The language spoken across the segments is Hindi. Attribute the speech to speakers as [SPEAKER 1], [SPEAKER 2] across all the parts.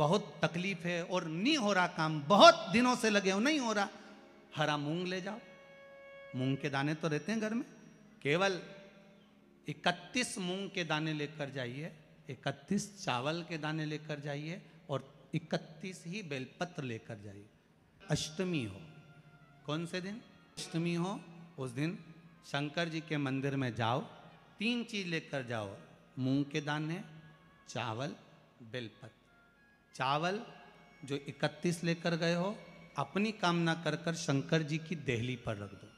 [SPEAKER 1] बहुत तकलीफ है और नहीं हो रहा काम, बहुत दिनों से लगे हो नहीं हो रहा, हरा मूंग ले जाओ। मूंग के दाने तो रहते हैं घर में, केवल 31 मूंग के दाने लेकर जाइए, 31 चावल के दाने लेकर जाइए और 31 ही बेलपत्र लेकर जाइए। अष्टमी हो, कौन से दिन अष्टमी हो, उस दिन शंकर जी के मंदिर में जाओ, 3 चीज लेकर जाओ, मूंग के दाने, चावल, बेलपत्र। चावल जो 31 लेकर गए हो, अपनी कामना कर कर शंकर जी की देहली पर रख दो,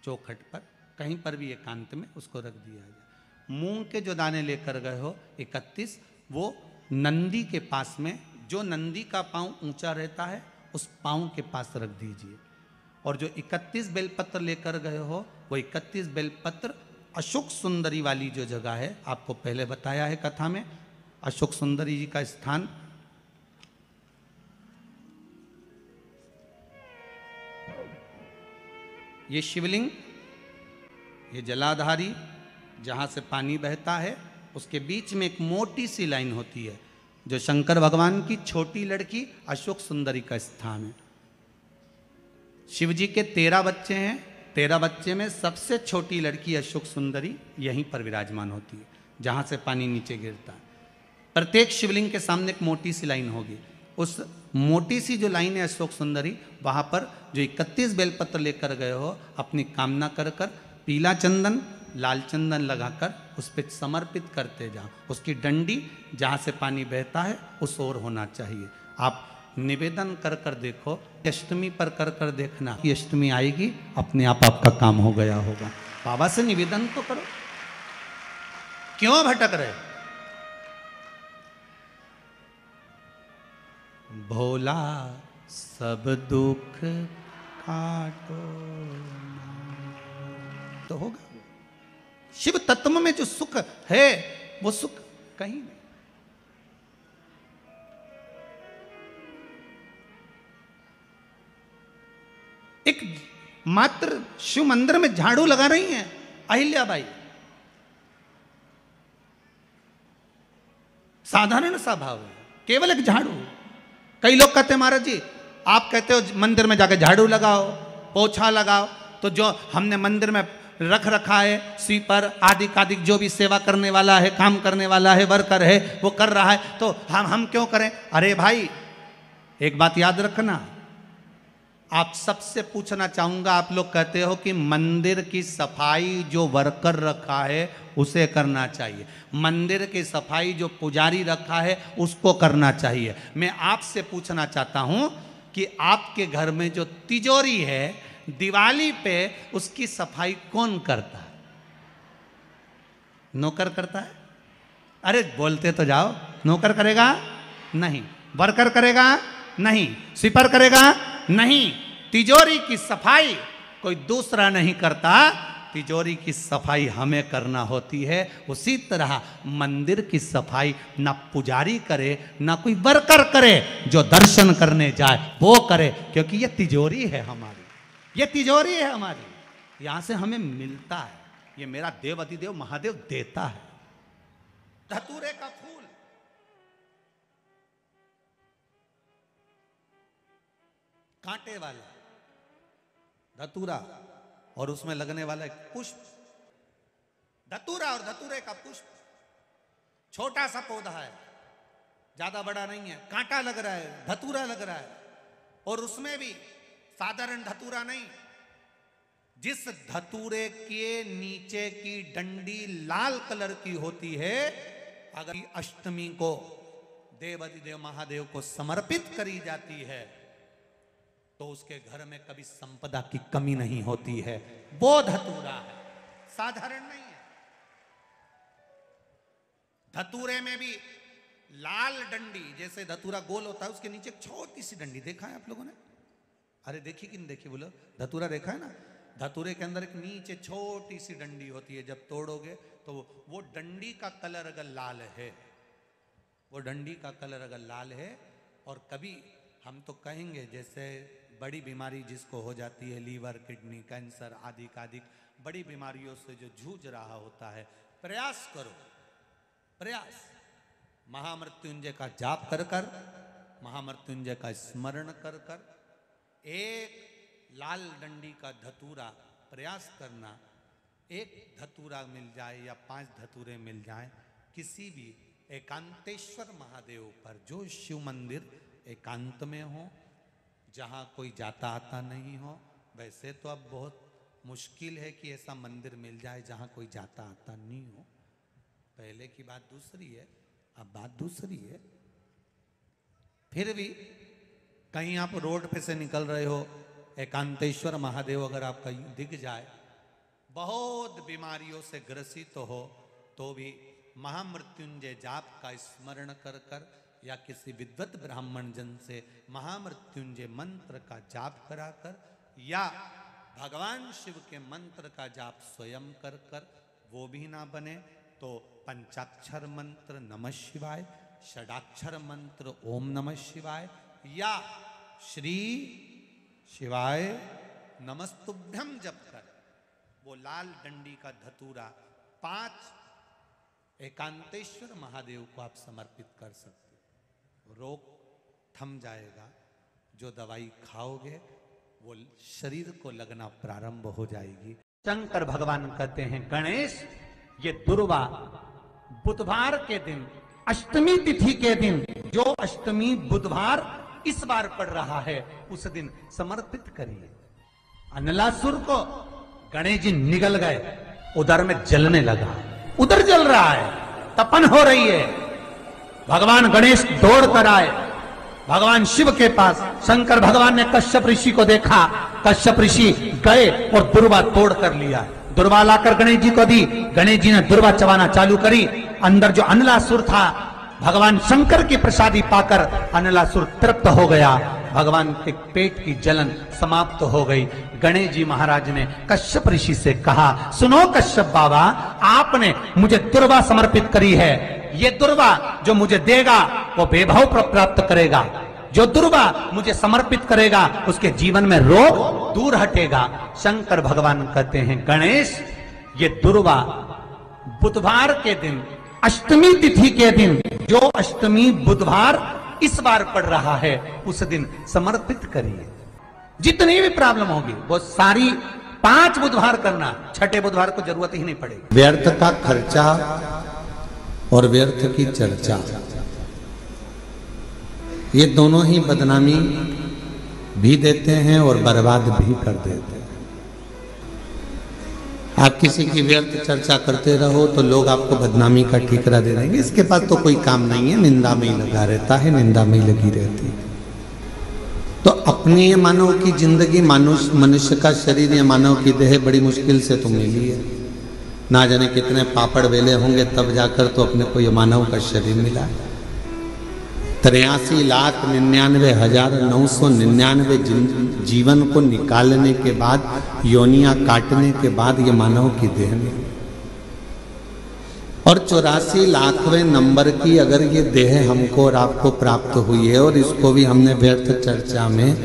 [SPEAKER 1] चौखट पर, कहीं पर भी एकांत में उसको रख दिया जाए। मूंग के जो दाने लेकर गए हो 31, वो नंदी के पास में, जो नंदी का पांव ऊंचा रहता है उस पांव के पास रख दीजिए। और जो 31 बेलपत्र लेकर गए हो, वो 31 बेलपत्र अशोक सुंदरी वाली जो जगह है, आपको पहले बताया है कथा में, अशोक सुंदरी जी का स्थान, ये शिवलिंग, ये जलाधारी जहाँ से पानी बहता है, उसके बीच में एक मोटी सी लाइन होती है, जो शंकर भगवान की छोटी लड़की अशोक सुंदरी का स्थान है। शिव जी के 13 बच्चे हैं, 13 बच्चे में सबसे छोटी लड़की अशोक सुंदरी यहीं पर विराजमान होती है, जहाँ से पानी नीचे गिरता है। प्रत्येक शिवलिंग के सामने एक मोटी सी लाइन होगी, उस मोटी सी जो लाइन है अशोक सुंदरी, वहाँ पर जो 31 बेलपत्र लेकर गए हो, अपनी कामना कर कर पीला चंदन, लाल चंदन लगाकर उस पर समर्पित करते जाओ। उसकी डंडी जहाँ से पानी बहता है उस ओर होना चाहिए। आप निवेदन कर कर देखो, अष्टमी पर कर कर देखना कि अष्टमी आएगी, अपने आप आपका काम हो गया होगा। बाबा से निवेदन तो करो, क्यों भटक रहे? भोला सब दुख काटो तो होगा। शिव तत्व में जो सुख है वो सुख कहीं नहीं। एक मात्र शिव मंदिर में झाड़ू लगा रही हैं अहिल्याबाई, साधारण सा भाव है, केवल एक झाड़ू। कई लोग कहते हैं महाराज जी आप कहते हो मंदिर में जाकर झाड़ू लगाओ, पोछा लगाओ, तो जो हमने मंदिर में रख रखा है स्वीपर आदि आदि, जो भी सेवा करने वाला है, काम करने वाला है, वर्कर है, वो कर रहा है, तो हम क्यों करें? अरे भाई एक बात याद रखना, आप सबसे पूछना चाहूंगा, आप लोग कहते हो कि मंदिर की सफाई जो वर्कर रखा है उसे करना चाहिए, मंदिर की सफाई जो पुजारी रखा है उसको करना चाहिए। मैं आपसे पूछना चाहता हूं कि आपके घर में जो तिजोरी है, दिवाली पे उसकी सफाई कौन करता है? नौकर करता है? अरे बोलते तो जाओ। नौकर करेगा? नहीं। वर्कर करेगा? नहीं। स्वीपर करेगा? नहीं। तिजोरी की सफाई कोई दूसरा नहीं करता, तिजोरी की सफाई हमें करना होती है। उसी तरह मंदिर की सफाई ना पुजारी करे ना कोई वर्कर करे, जो दर्शन करने जाए वो करे, क्योंकि ये तिजोरी है हमारी, ये तिजोरी है हमारी, यहां से हमें मिलता है, ये मेरा देव अधिदेव महादेव देता है। धतूरे का फूल, कांटे वाला धतूरा, और उसमें लगने वाला एक पुष्प, धतूरा और धतूरे का पुष्प, छोटा सा पौधा है, ज्यादा बड़ा नहीं है, कांटा लग रहा है, धतूरा लग रहा है, और उसमें भी साधारण धतूरा नहीं, जिस धतूरे के नीचे की डंडी लाल कलर की होती है, अगर अष्टमी को देव अधिदेव महादेव को समर्पित करी जाती है तो उसके घर में कभी संपदा की कमी नहीं होती है। वो धतूरा है, साधारण नहीं है। धतूरे में भी लाल डंडी, जैसे धतूरा गोल होता है उसके नीचे छोटी सी डंडी, देखा है आप लोगों ने? अरे देखी कि नहीं देखी बोलो? धतूरा देखा है ना? धतूरे के अंदर एक नीचे छोटी सी डंडी होती है, जब तोड़ोगे तो वो डंडी का कलर अगर लाल है, वो डंडी का कलर अगर लाल है, और कभी हम तो कहेंगे जैसे बड़ी बीमारी जिसको हो जाती है, लीवर, किडनी, कैंसर आदि आदि बड़ी बीमारियों से जो जूझ रहा होता है, प्रयास करो, प्रयास महामृत्युंजय का जाप कर कर महामृत्युंजय का स्मरण कर कर एक लाल डंडी का धतूरा प्रयास करना। एक धतूरा मिल जाए या 5 धतूरे मिल जाए, किसी भी एकांतेश्वर महादेव पर, जो शिव मंदिर एकांत में हो, जहाँ कोई जाता आता नहीं हो। वैसे तो अब बहुत मुश्किल है कि ऐसा मंदिर मिल जाए जहाँ कोई जाता आता नहीं हो। पहले की बात दूसरी है, अब बात दूसरी है। फिर भी कहीं आप रोड पे से निकल रहे हो, एकांतेश्वर महादेव अगर आपका दिख जाए, बहुत बीमारियों से ग्रसित हो, तो भी महामृत्युंजय जाप का स्मरण कर कर या किसी विद्वत ब्राह्मण जन से महामृत्युंजय मंत्र का जाप कराकर या भगवान शिव के मंत्र का जाप स्वयं कर कर, वो भी ना बने तो पंचाक्षर मंत्र नमः शिवाय, षडाक्षर मंत्र ओम नमः शिवाय या श्री शिवाय नमस्तुभ्यम जप कर वो लाल डंडी का धतूरा 5 एकांतेश्वर महादेव को आप समर्पित कर सकते हो। रोग थम जाएगा। जो दवाई खाओगे वो शरीर को लगना प्रारंभ हो जाएगी। शंकर भगवान कहते हैं, गणेश ये दुर्वा बुधवार के दिन, अष्टमी तिथि के दिन, जो अष्टमी बुधवार इस बार पड़ रहा है, उस दिन समर्पित करिए। अनलासुर को गणेश जी निगल गए, उधर में जलने लगा, उधर जल रहा है, तपन हो रही है। भगवान गणेश दौड़ कर आए भगवान शिव के पास। शंकर भगवान ने कश्यप ऋषि को देखा, कश्यप ऋषि गए और दुर्वा तोड़ कर लिया। दुर्वा लाकर गणेश जी को दी, गणेश जी ने दुर्वा चबाना चालू करी। अंदर जो अनलासुर था, भगवान शंकर की प्रसादी पाकर अनलासुर तृप्त हो गया। भगवान के पेट की जलन समाप्त हो गई। गणेश जी महाराज ने कश्यप ऋषि से कहा, सुनो कश्यप बाबा, आपने मुझे दुर्वा समर्पित करी है, ये दुर्वा जो मुझे देगा वो वैभव प्राप्त करेगा। जो दुर्वा मुझे समर्पित करेगा उसके जीवन में रोग दूर हटेगा। शंकर भगवान कहते हैं, गणेश ये दुर्वा बुधवार के दिन, अष्टमी तिथि के दिन, जो अष्टमी बुधवार इस बार पड़ रहा है, उस दिन समर्पित करिए। जितनी भी प्रॉब्लम होगी वो सारी 5 बुधवार करना, 6ठे बुधवार को जरूरत ही नहीं पड़ेगी।
[SPEAKER 2] व्यर्थ का खर्चा और व्यर्थ की चर्चा, ये दोनों ही बदनामी भी देते हैं और बर्बाद भी कर देते हैं। आप किसी की व्यर्थ चर्चा करते रहो तो लोग आपको बदनामी का ठीकरा दे देंगे, इसके पास तो कोई काम नहीं है, निंदा में ही लगा रहता है, निंदा में ही लगी रहती है। तो अपनी ये मानव की जिंदगी, मनुष्य का शरीर, ये मानव की देह बड़ी मुश्किल से तो मिली है। ना जाने कितने पापड़ वेले होंगे तब जाकर तो अपने को ये मानव का शरीर मिला है। 83,99,999 जीवन को निकालने के बाद, योनियां काटने के बाद ये मानव की देह में, और 84 लाखवें नंबर की अगर ये देह हमको और आपको प्राप्त हुई है और इसको भी हमने व्यर्थ चर्चा में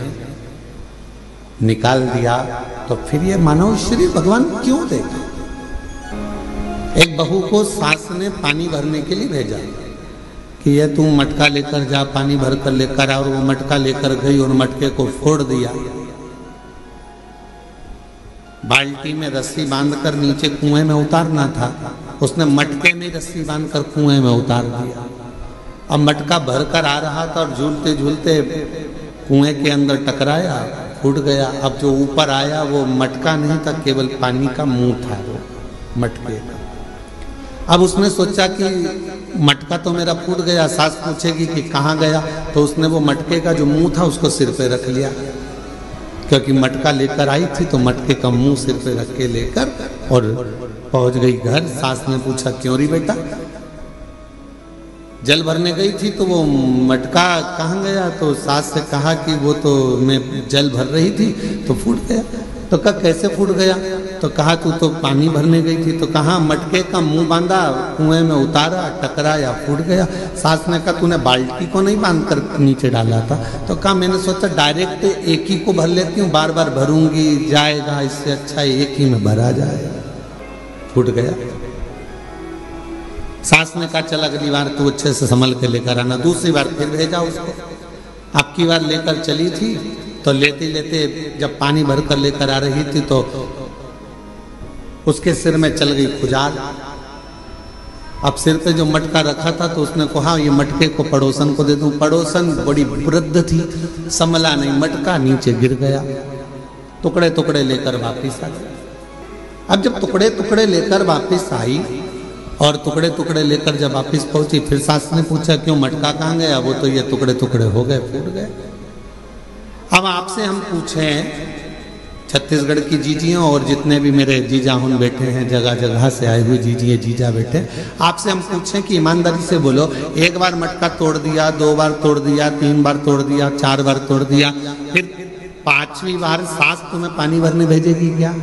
[SPEAKER 2] निकाल दिया, तो फिर ये मानव शरीर भगवान क्यों देगा? एक बहू को सास ने पानी भरने के लिए भेजा कि ये तू मटका लेकर जा, पानी भर कर लेकर आ, और वो मटका लेकर गई और मटके को फोड़ दिया। बाल्टी में रस्सी बांधकर नीचे कुएं में उतारना था, उसने मटके में रस्सी बांधकर कुएं में उतार दिया। अब मटका भर कर आ रहा था और झूलते झूलते कुएं के अंदर टकराया, फूट गया। अब जो ऊपर आया वो मटका नहीं था, केवल पानी का मुंह था वो मटके का। अब उसने सोचा कि मटका तो मेरा फूट गया, सास पूछेगी कि कहाँ गया, तो उसने वो मटके का जो मुंह था उसको सिर पे रख लिया, क्योंकि मटका लेकर आई थी तो मटके का मुंह सिर पे रख के लेकर और पहुंच गई घर। सास ने पूछा, क्यों री बेटा? जल भरने गई थी तो वो मटका कहाँ गया? तो सास से कहा कि वो तो मैं जल भर रही थी तो फूट गया। तो कहा कैसे फूट गया? तो कहा तू तो पानी भरने गई थी। तो कहा मटके का मुंह बांधा, कुएं में उतारा, टकराया, फूट गया। सास ने कहा तूने बाल्टी को नहीं बांध कर नीचे डाला था? तो कहा मैंने सोचा डायरेक्ट एक ही को भर लेती हूँ, बार बार भरूंगी जाएगा, इससे अच्छा एक ही में भरा जाए। फूट गया। सास ने कहा चल अगली बार तू अच्छे से संभल के लेकर आना। दूसरी बार फिर भेजा उसको, अब की बार लेकर चली थी तो लेते लेते जब पानी भर कर लेकर आ रही थी तो उसके सिर में चल गई खुजाल। अब सिर पे जो मटका रखा था तो उसने कहा ये मटके को पड़ोसन को दे दूं। पड़ोसन बड़ी वृद्ध थी, संभला नहीं, मटका नीचे गिर गया। टुकड़े टुकड़े लेकर वापिस आ गई। अब जब टुकड़े टुकड़े लेकर वापिस आई और टुकड़े टुकड़े लेकर जब वापिस पहुंची, फिर सास ने पूछा क्यों मटका कहाँ गया? वो तो ये टुकड़े टुकड़े हो गए, फूट गए। अब आपसे हम पूछें, छत्तीसगढ़ की जीजियों और जितने भी मेरे जीजा हुन बैठे हैं, जगह जगह से आए हुए जीजिए जीजा बैठे, आपसे हम पूछें कि ईमानदारी से बोलो, एक बार मटका तोड़ दिया, 2 बार तोड़ दिया, 3 बार तोड़ दिया, 4 बार तोड़ दिया, फिर 5वीं बार सास तुम्हें पानी भरने भेजेगी क्या?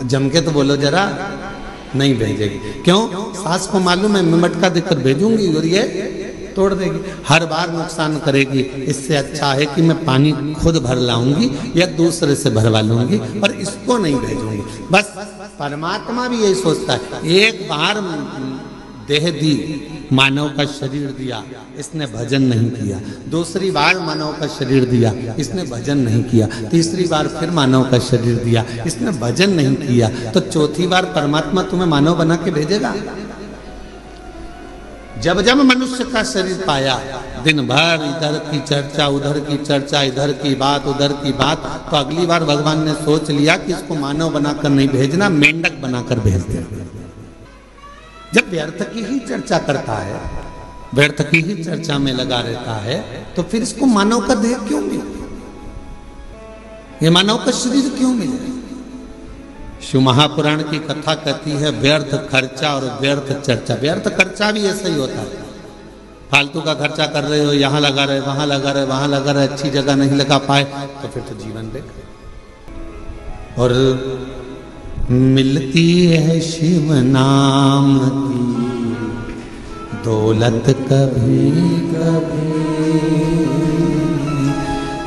[SPEAKER 2] जम के तो बोलो जरा, नहीं भेजेगी। क्यों? सास को मालूम है मैं मटका देकर भेजूंगी और ये तोड़ देगी, हर बार नुकसान करेगी। इससे अच्छा है कि मैं पानी खुद भर लाऊंगी या दूसरे से भरवा लूंगी और इसको नहीं भेजूंगी। बस परमात्मा भी यही सोचता है, एक बार देह दी, मानव का शरीर दिया, इसने भजन नहीं किया। दूसरी बार मानव का शरीर दिया, इसने भजन नहीं किया। तीसरी बार फिर मानव का शरीर दिया, इसने भजन नहीं किया। तो चौथी बार परमात्मा तुम्हें मानव बना के भेजेगा। जब जब मनुष्य का शरीर पाया, दिन भर इधर की चर्चा, उधर की चर्चा, इधर की बात, उधर की बात, तो अगली बार भगवान ने सोच लिया कि इसको मानव बनाकर नहीं भेजना, मेंढक बनाकर भेज दे। जब व्यर्थ की ही चर्चा करता है, व्यर्थ की ही चर्चा में लगा रहता है, तो फिर इसको मानव का देह क्यों मिले? ये मानव का शरीर क्यों मिले? शिव महापुराण की कथा कहती है व्यर्थ खर्चा और व्यर्थ चर्चा। व्यर्थ खर्चा भी ऐसा ही होता है, फालतू का खर्चा कर रहे हो, यहाँ लगा रहे, वहां लगा रहे, वहां लगा रहे, अच्छी जगह नहीं लगा पाए तो फिर तो जीवन बेकार। और मिलती है शिव नाम की दौलत कभी कभी,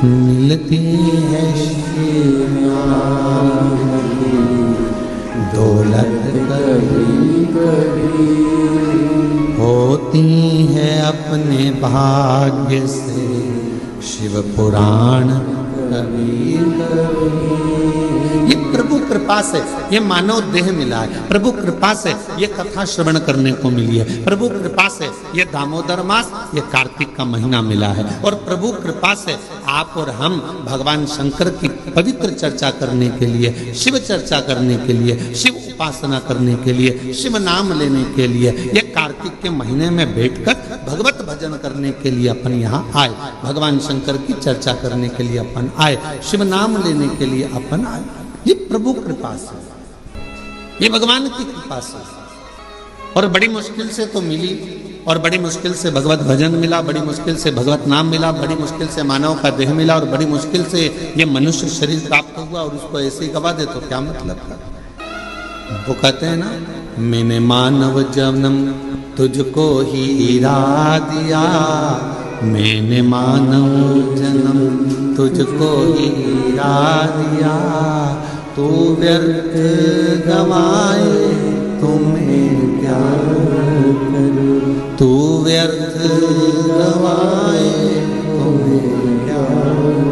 [SPEAKER 2] मिलती है शिव नाम की दौलत कभी कभी, होती है अपने भाग्य से शिव पुराण कभी कभी। ये प्रभु कृपा से ये मानव देह मिला है, प्रभु कृपा से ये कथा श्रवण करने को मिली है, प्रभु कृपा से ये दामोदर मास, ये कार्तिक का महीना मिला है, और प्रभु कृपा से आप और हम भगवान शंकर की पवित्र चर्चा करने के लिए, शिव चर्चा करने के लिए, शिव उपासना करने के लिए, शिव नाम लेने के लिए, ये कार्तिक के महीने में बैठकर भगवत भजन करने के लिए अपन यहाँ आए, भगवान शंकर की चर्चा करने के लिए अपन आए, शिव नाम लेने के लिए अपन आए। ये प्रभु कृपा से, ये भगवान की कृपा से, और बड़ी मुश्किल से तो मिली, और बड़ी मुश्किल से भगवत भजन मिला, बड़ी मुश्किल से भगवत नाम मिला, बड़ी मुश्किल से मानव का देह मिला, और बड़ी मुश्किल से ये मनुष्य शरीर प्राप्त हुआ, और उसको ऐसे ही गवा दे तो क्या मतलब का? वो कहते हैं ना, मैंने मानव जन्म तुझको ही इरा दिया, मैंने मानव जन्म तुझको ही इरा दिया, तू व्यर्थ गवाए तुम्हें क्या करूं, तू व्यर्थ गवाए तुम्हें क्या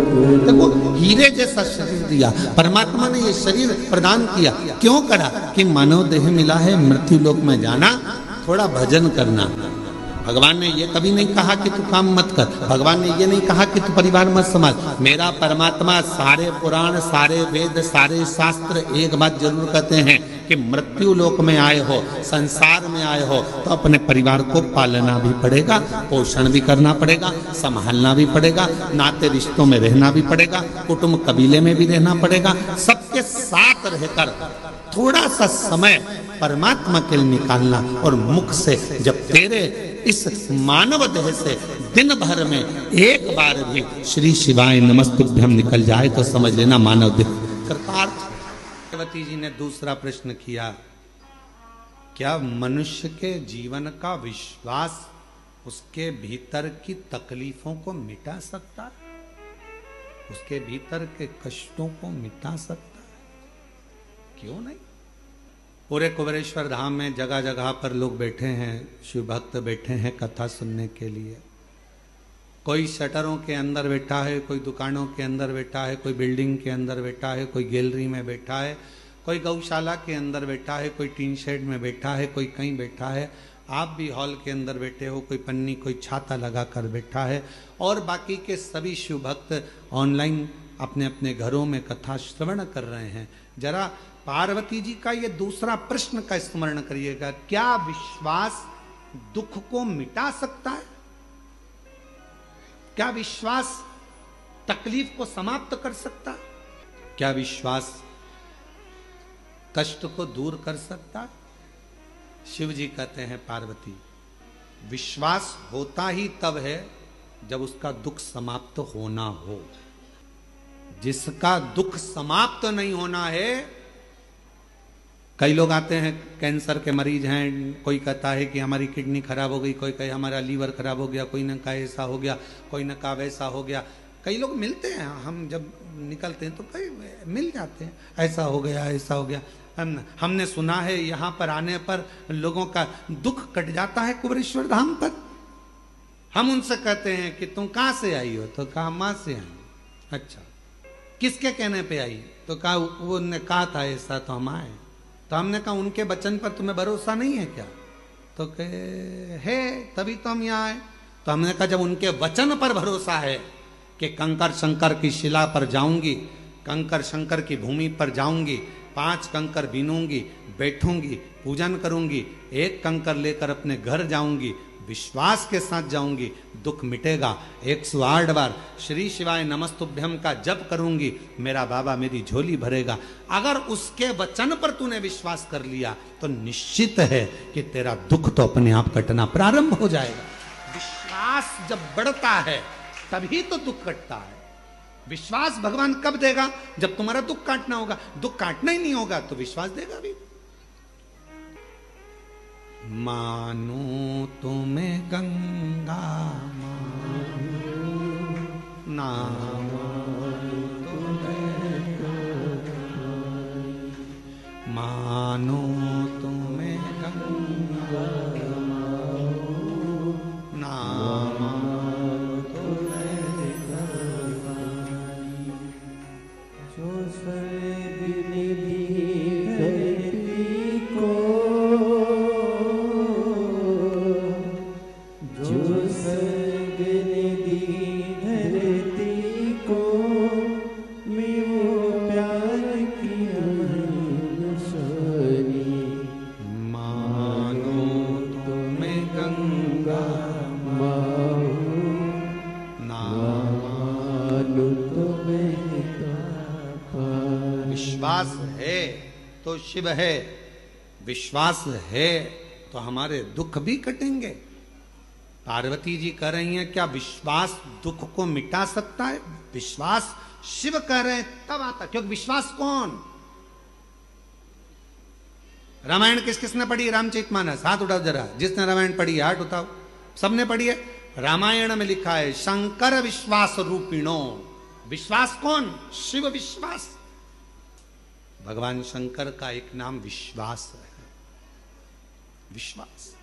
[SPEAKER 2] करूं। देखो हीरे जैसा शरीर दिया परमात्मा ने, ये शरीर प्रदान किया क्यों करा? कि मानव देह मिला है, मृत्यु लोक में जाना, थोड़ा भजन करना। भगवान ने ये कभी नहीं कहा कि तू काम मत कर, भगवान ने ये नहीं कहा कि तू परिवार मत संभाल। मेरा परमात्मा सारे पुराण, सारे वेद, सारे शास्त्र एक बात जरूर कहते हैं कि मृत्यु लोक में आए हो, संसार में आए हो, तो अपने परिवार को पालना भी पड़ेगा, पोषण भी करना पड़ेगा, संभालना भी पड़ेगा, नाते रिश्तों में रहना भी पड़ेगा, कुटुंब कबीले में भी रहना पड़ेगा, सबके साथ रहकर थोड़ा सा समय परमात्मा के लिए निकालना। और मुख से जब तेरे इस मानव देह से दिन भर में एक बार भी श्री शिवाय नमस्तुभ्यम निकल जाए तो समझ लेना मानव देह कृतार्थ। पार्वती जी ने दूसरा प्रश्न किया, क्या मनुष्य के जीवन का विश्वास उसके भीतर की तकलीफों को मिटा सकता है? उसके भीतर के कष्टों को मिटा सकता है? क्यों नहीं? पूरे कुबेरेश्वर धाम में जगह जगह पर लोग बैठे हैं, शिव भक्त बैठे हैं कथा सुनने के लिए। कोई शटरों के अंदर बैठा है, कोई दुकानों के अंदर बैठा है, कोई बिल्डिंग के अंदर बैठा है, कोई गैलरी में बैठा है, कोई गौशाला के अंदर बैठा है, कोई टीन शेड में बैठा है, कोई कहीं बैठा है। आप भी हॉल के अंदर बैठे हो, कोई पन्नी कोई छाता लगा कर बैठा है, और बाकी के सभी शिव भक्त ऑनलाइन अपने अपने घरों में कथा श्रवण कर रहे हैं। जरा पार्वती जी का ये दूसरा प्रश्न का स्मरण करिएगा, क्या विश्वास दुख को मिटा सकता है? क्या विश्वास तकलीफ को समाप्त कर सकता है? क्या विश्वास कष्ट को दूर कर सकता है? शिव जी कहते हैं पार्वती, विश्वास होता ही तब है जब उसका दुख समाप्त होना हो। जिसका दुख समाप्त नहीं होना है, कई लोग आते हैं कैंसर के मरीज हैं, कोई कहता है कि हमारी किडनी खराब हो गई, कोई कहे हमारा लीवर खराब हो गया, कोई न कहा ऐसा हो गया, कोई न कहा वैसा हो गया। कई लोग मिलते हैं, हम जब निकलते हैं तो कई मिल जाते हैं, ऐसा हो गया ऐसा हो गया। हमने सुना है यहाँ पर आने पर लोगों का दुख कट जाता है कुबेरेश्वर धाम पर। हम उनसे कहते हैं कि तुम कहाँ से आई हो? तो कहा माँ से आई। अच्छा, किसके कहने पे आई? तो कहा उन्होंने कहा था ऐसा तो हम आए। तो हमने कहा उनके वचन पर तुम्हें भरोसा नहीं है क्या? तो कहे है, तभी तो हम यहाँ आए। तो हमने कहा जब उनके वचन पर भरोसा है कि कंकर शंकर की शिला पर जाऊंगी, कंकर शंकर की भूमि पर जाऊंगी, 5 कंकर बीनूंगी, बैठूंगी, पूजन करूंगी, 1 कंकर लेकर अपने घर जाऊंगी, विश्वास के साथ जाऊंगी, दुख मिटेगा। 108 बार श्री शिवाय नमस्तुभ्यम का जप करूंगी, मेरा बाबा मेरी झोली भरेगा। अगर उसके वचन पर तूने विश्वास कर लिया तो निश्चित है कि तेरा दुख तो अपने आप कटना प्रारंभ हो जाएगा। विश्वास जब बढ़ता है तभी तो दुख कटता है। विश्वास भगवान कब देगा? जब तुम्हारा दुख काटना होगा। दुख काटना ही नहीं होगा तो विश्वास देगा भी। मानो तुम्हें गंगा ना मानो तुम्हें गंगा ना तो शिव है, विश्वास है तो हमारे दुख भी कटेंगे। पार्वती जी कह रही हैं क्या विश्वास दुख को मिटा सकता है? विश्वास शिव कह रहे हैं तब आता, क्योंकि विश्वास कौन? रामायण किस किसने पढ़ी? रामचरितमानस, हाथ उठाओ जरा। जिसने रामायण पढ़ी है हाथ उठाओ। सबने पढ़ी है। रामायण में लिखा है शंकर विश्वास रूपिणो। विश्वास कौन? शिव विश्वास। भगवान शंकर का एक नाम विश्वास है। विश्वास